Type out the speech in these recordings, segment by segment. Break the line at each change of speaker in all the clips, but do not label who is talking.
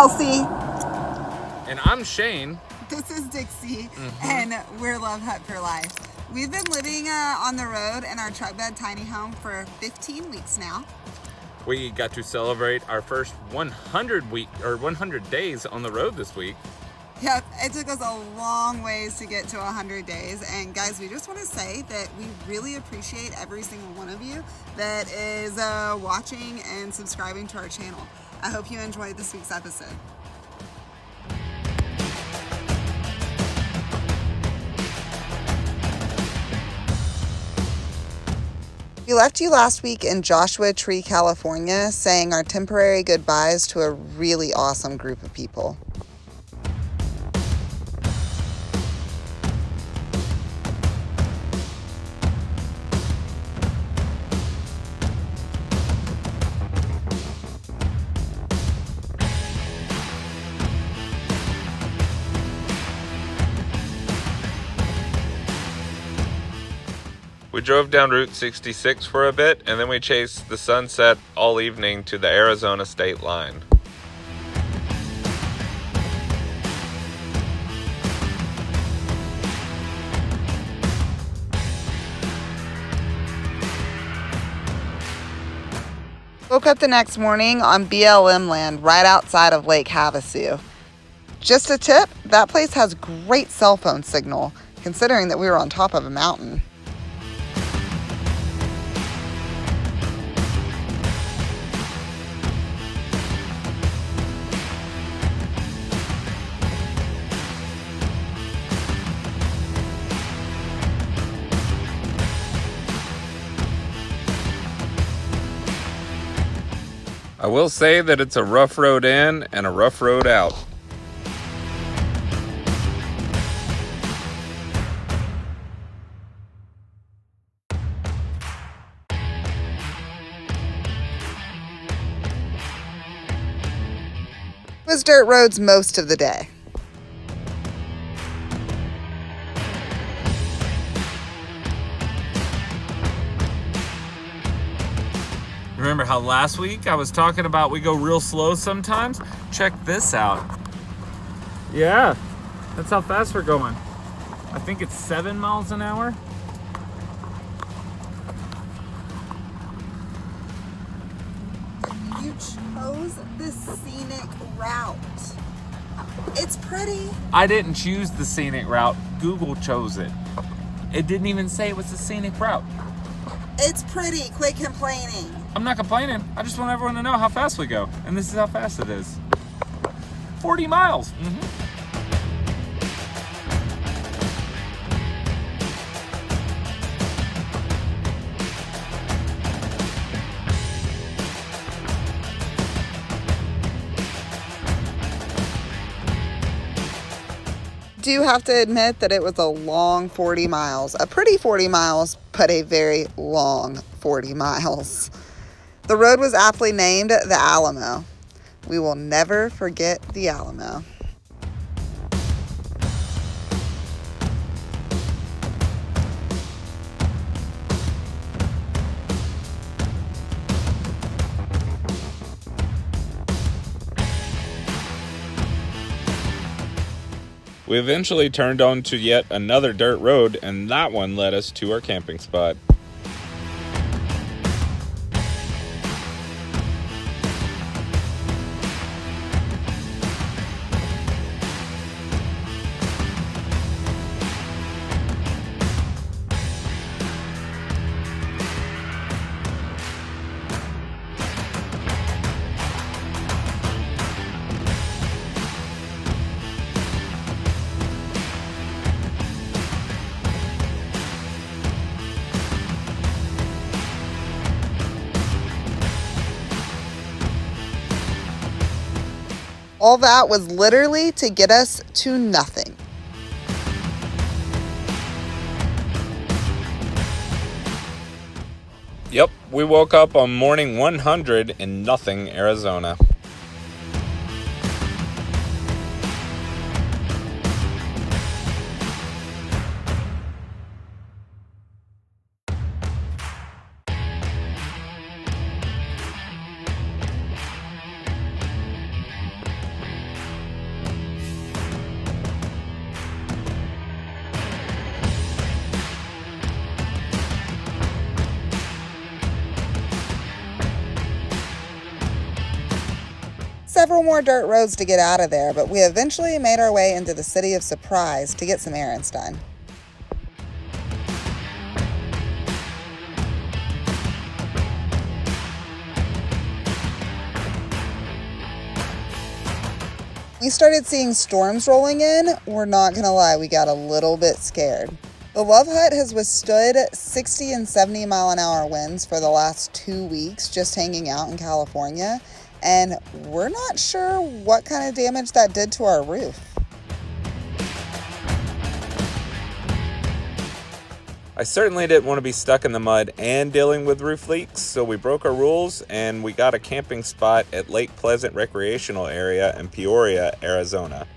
Kelsey.
And I'm Shane.
This is Dixie, and we're Love Hut for Life. We've been living on the road in our Truckbed Tiny Home for 15 weeks now.
We got to celebrate our first 100 days on the road this week.
Yep, it took us a long ways to get to 100 days. And guys, we just want to say that we really appreciate every single one of you that is watching and subscribing to our channel. I hope you enjoyed this week's episode. We left you last week in Joshua Tree, California, saying our temporary goodbyes to a really awesome group of people.
We drove down Route 66 for a bit, and then we chased the sunset all evening to the Arizona state line.
Woke up the next morning on BLM land right outside of Lake HAVASU. Just a tip, that place has great cell phone signal, considering that we were on top of a mountain.
I will say that it's a rough road in and a rough road out.
It was dirt roads most of the day.
Remember how last week I was talking about we go real slow sometimes? Check this out. Yeah, that's how fast we're going. I think it's 7 miles an hour.
You chose the scenic route. It's pretty.
I didn't choose the scenic route. Google chose it. It didn't even say it was a scenic route.
It's pretty. Quit complaining.
I'm not complaining. I just want everyone to know how fast we go. And this is how fast it is. 40 miles.
Do have to admit that it was a long 40 miles. A pretty 40 miles, but a very long 40 miles. The road was aptly named the Alamo. We will never forget the Alamo.
We eventually turned onto yet another dirt road, and that one led us to our camping spot.
All that was literally to get us to nothing.
Yep, we woke up on morning 100 in nothing, Arizona.
several more dirt roads to get out of there, but we eventually made our way into the city of Surprise to get some errands done. We started seeing storms rolling in. We're not gonna lie, we got a little bit scared. The Love Hut has withstood 60 and 70 mile an hour winds for the last 2 weeks just hanging out in California, and we're not sure what kind of damage that did to our roof.
I certainly didn't want to be stuck in the mud and dealing with roof leaks, so we broke our rules and we got a camping spot at Lake Pleasant Recreational Area in Peoria, Arizona.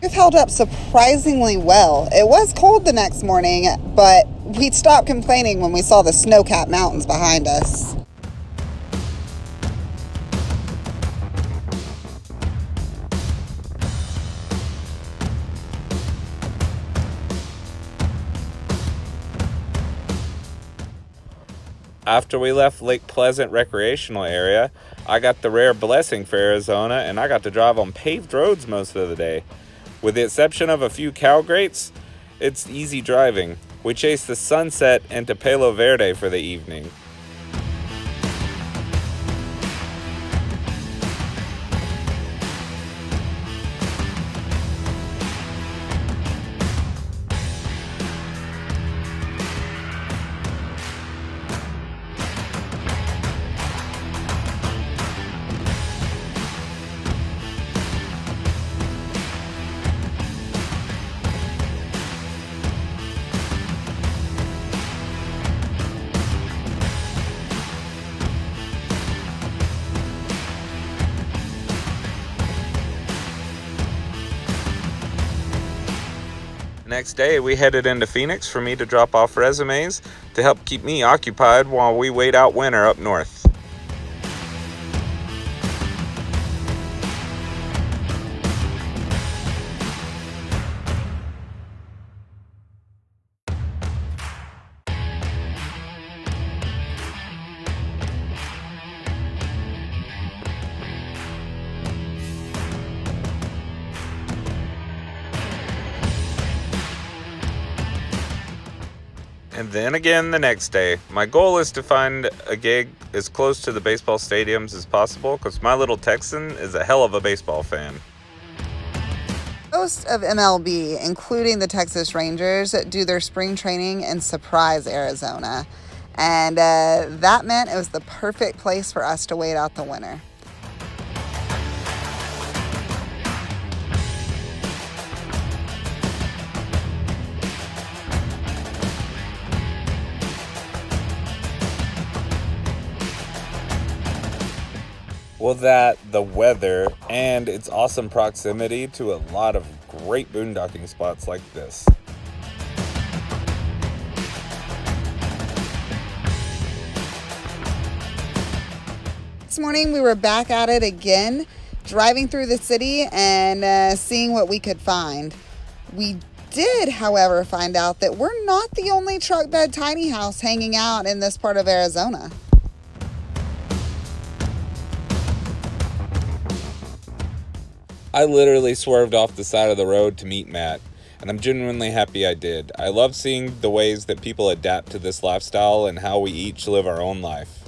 It held up surprisingly well. It was cold the next morning, but we stopped complaining when we saw the snow-capped mountains behind us.
After we left Lake Pleasant Recreational Area, I got the rare blessing for Arizona and I got to drive on paved roads most of the day. With the exception of a few cow grates, it's easy driving. We chased the sunset into Palo Verde for the evening. Next day, we headed into Phoenix for me to drop off resumes to help keep me occupied while we wait out winter up north. And then again the next day. My goal is to find a gig as close to the baseball stadiums as possible because my little Texan is a hell of a baseball fan.
Most of MLB, including the Texas Rangers, do their spring training in Surprise, Arizona. And that meant it was the perfect place for us to wait out the winter.
Well, that, the weather, and its awesome proximity to a lot of great boondocking spots like this.
This morning we were back at it again, driving through the city and seeing what we could find. We did, however, find out that we're not the only Truckbed Tinyhouse hanging out in this part of Arizona.
I literally swerved off the side of the road to meet Matt, and I'm genuinely happy I did. I love seeing the ways that people adapt to this lifestyle and how we each live our own life.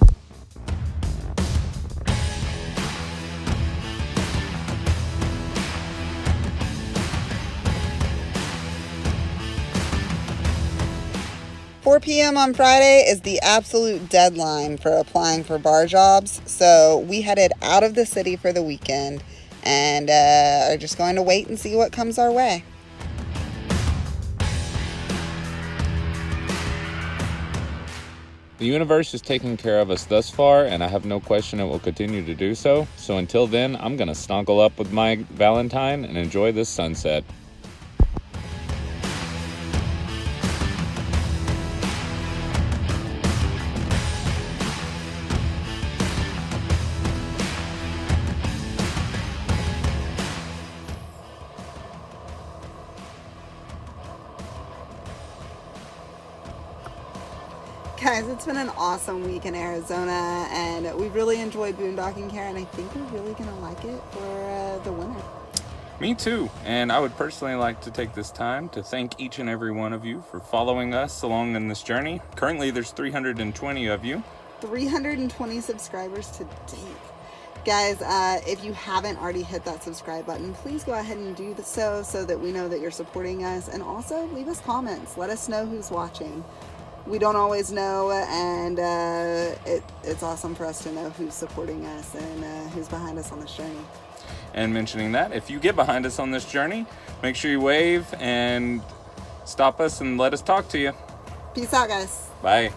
$4 p.m. on Friday is the absolute deadline for applying for bar jobs, so we headed out of the city for the weekend and are just going to wait and see what comes our way.
The universe has taken care of us thus far, and I have no question it will continue to do so. So until then, I'm going to snuggle up with my Valentine and enjoy this sunset.
Guys, it's been an awesome week in Arizona, and we really enjoyed boondocking here, and I think we're really going to like it for the winter.
Me too. And I would personally like to take this time to thank each and every one of you for following us along in this journey. Currently, there's 320 of you.
320 subscribers to date. Guys, if you haven't already hit that subscribe button, please go ahead and do so that we know that you're supporting us. And also, leave us comments. Let us know who's watching. We don't always know, and it's awesome for us to know who's supporting us and who's behind us on this journey.
And mentioning that, if you get behind us on this journey, make sure you wave and stop us and let us talk to you.
Peace out, guys.
Bye.